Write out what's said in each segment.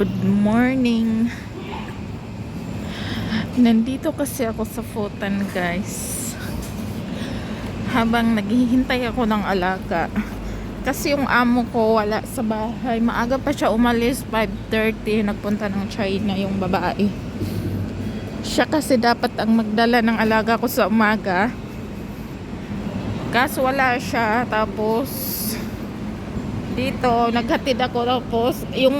Good morning. Nandito kasi ako sa Futan, guys. Habang naghihintay ako ng alaga. Kasi yung amo ko wala sa bahay. Maaga pa siya umalis, 5:30. Nagpunta ng China yung babae. Siya kasi dapat ang magdala ng alaga ko sa umaga. Kaso wala siya. Tapos dito naghatid ako, tapos yung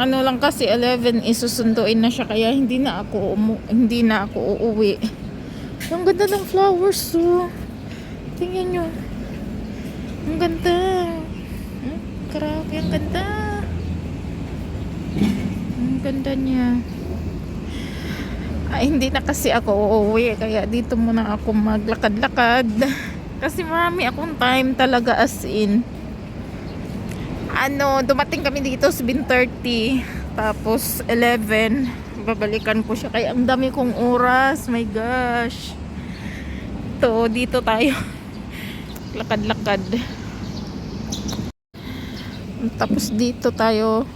ano lang kasi 11 isusunduin na siya, kaya hindi na ako uuwi. Ang ganda ng flowers, oh. Tingnan nyo, ang ganda. Grabe, ang ganda. Ang ganda niya. Ay, hindi na kasi ako uuwi, kaya dito muna ako maglakad-lakad kasi marami akong time talaga, as in. Dumating kami dito 7:30, tapos 11 babalikan ko siya, kaya ang dami kong oras. My gosh. Dito tayo lakad-lakad, tapos dito tayo.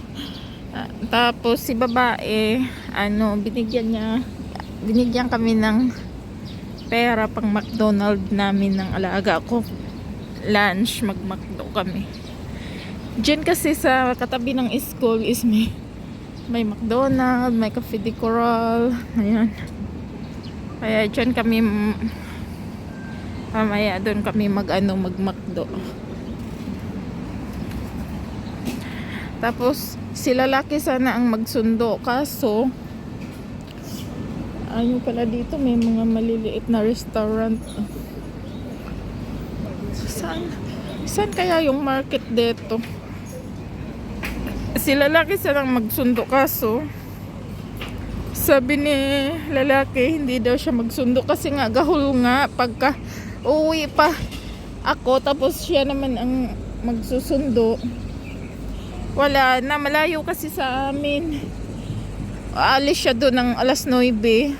Tapos si babae, binigyan kami ng pera pang McDonald's namin ng alaga ko. Lunch, mag-McDo kami. Diyan kasi sa katabi ng school is may McDonald's, may Cafe de Coral. Ayan. Kaya diyan kami mamaya doon kami mag-McDo. Tapos si lalaki sana ang magsundo, kaso ayun pala, dito may mga maliliit na restaurant. Saan kaya yung market dito? Si lalaki silang magsundo, kaso sabi ni lalaki hindi daw siya magsundo kasi nga gahol nga pagka uwi pa ako, tapos siya naman ang magsusundo. Wala na, malayo kasi sa amin. Aalis siya doon ng alas 9.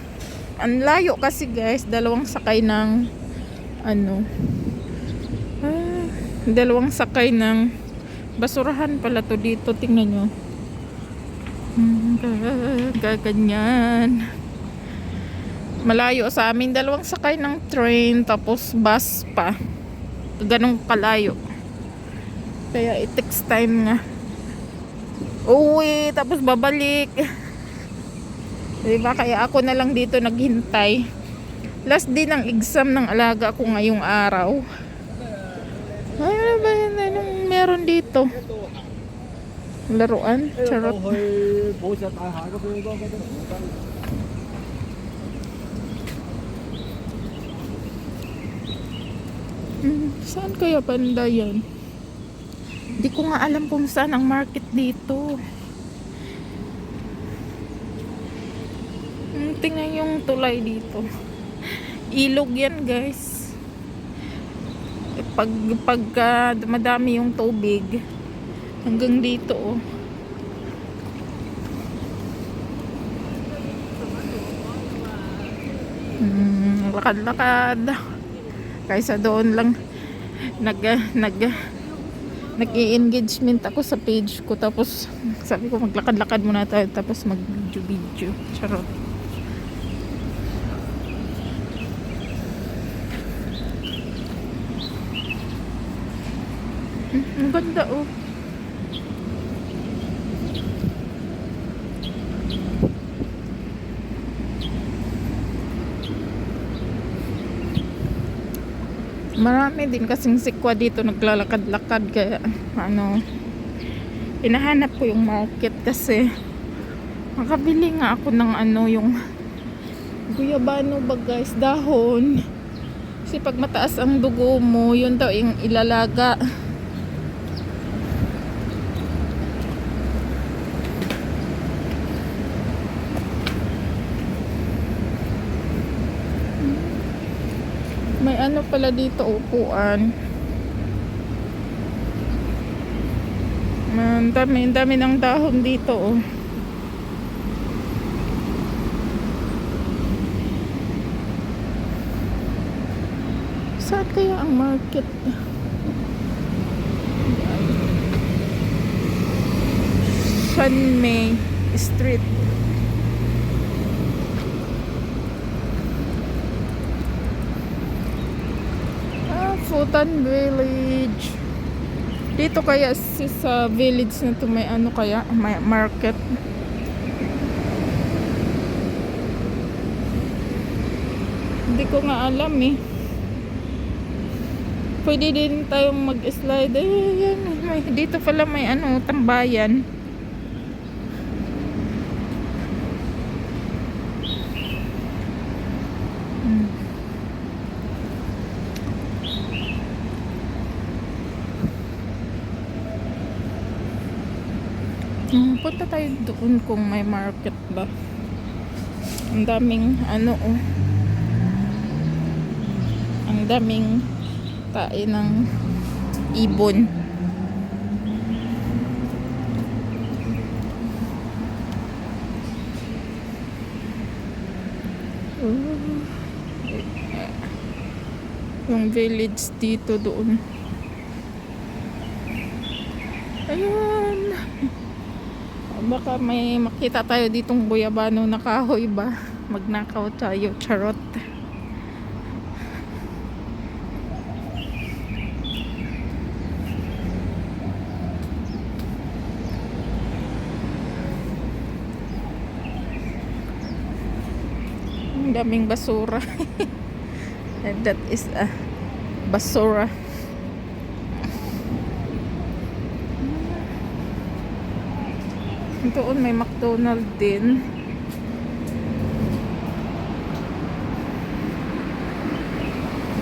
Ang layo kasi, guys. Dalawang sakay ng basurahan pala to dito. Tingnan nyo. Gaganyan. Malayo sa amin. Dalawang sakay ng train, tapos bus pa. Ganong kalayo. Kaya it takes time nga. Uwi, tapos babalik. Diba? Kaya ako na lang dito naghintay. Last day ng exam ng alaga ko ngayong araw. Ano ba yan? Anong meron dito? Laruan? Charot. Saan kaya banda yan? Hindi ko nga alam kung saan ang market dito. Tingnan yung tulay dito. Ilog yan, guys. Pagka madami yung tubig, hanggang dito, oh. Lakad-lakad. Kaysa doon lang nag-i-engagement ako sa page ko, tapos sabi ko maglakad-lakad muna tayo, tapos mag-video. Charot. Ang ganda, oh. Marami din kasing sikwa dito naglalakad-lakad, kaya hinahanap ko yung market kasi makabili nga ako ng yung guyabano ba, guys, dahon. Kasi pag mataas ang dugo mo, yun daw yung ilalaga. May pala dito, upuan. Ang dami ng dahon dito, oh. Saan kaya ang market? Sunmay. street. Futan Village. Dito kaya sa village na to may ano kaya, may market. Hindi ko nga alam eh. Pwede din tayong mag-slide. Ayan, dito pala may ano, tambayan. Punta tayo doon kung may market ba. Ang daming ano oh. Ang daming tae ng ibon. Yung village dito doon. Ayun. Baka may makita tayo ditong guyabano na kahoy ba? Magnakaw tayo, charot. Ang daming basura. That is a basura. Doon may McDonald's din.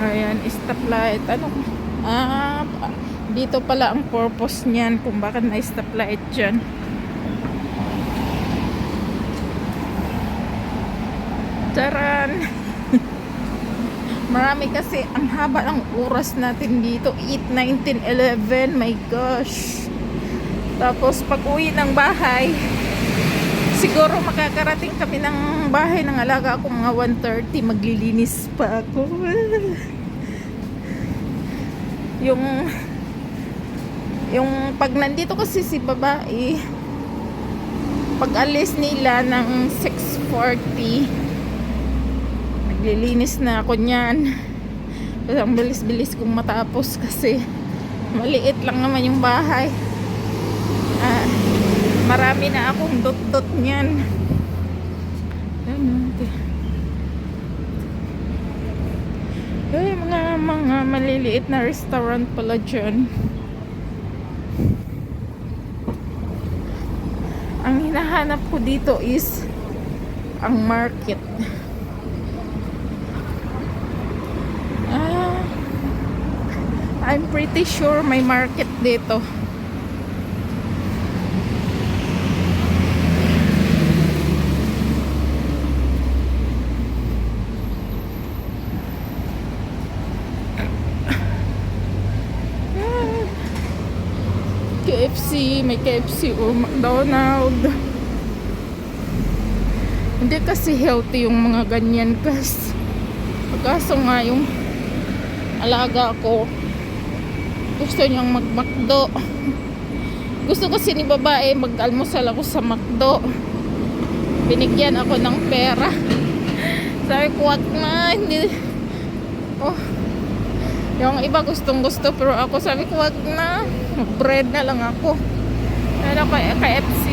Ayan, stoplight. Ano? Dito pala ang purpose niyan kung bakit may stoplight dyan. Taran! Marami kasi, ang haba ng oras natin dito. 8, 19, 11. My gosh! Tapos pag uwi ng bahay, siguro makakarating kami ng bahay ng alaga ko mga 1:30, maglilinis pa ako. Yung pag nandito kasi si babae, pag alis nila ng 6:40, naglilinis na ako niyan. Kasi ang bilis-bilis kong matapos kasi maliit lang naman yung bahay. Marami na akong dot-dot niyan. Mga maliliit na restaurant pala dyan. Ang hinahanap ko dito is ang market. I'm pretty sure may market dito. KFC, may KFC o McDonald's. Hindi kasi healthy yung mga ganyan guys. Kaso nga yung alaga ko gusto niyang mag-McDo. Gusto kasi ni babae mag-almusal ako sa McDo. Binigyan ako ng pera. Sabi ko, wag na, hindi. Oh, yung iba gustong gusto pero ako sabi ko, wag na, bread na lang ako. Ano kaya KFC.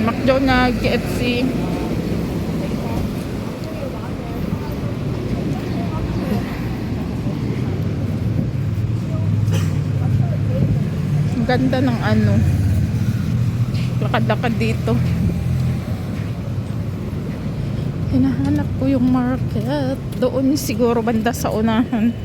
McDonald's, KFC. Ang ganda ng ano, lakad-lakad dito. Hinahanap ko yung market. Doon siguro banda sa unahan.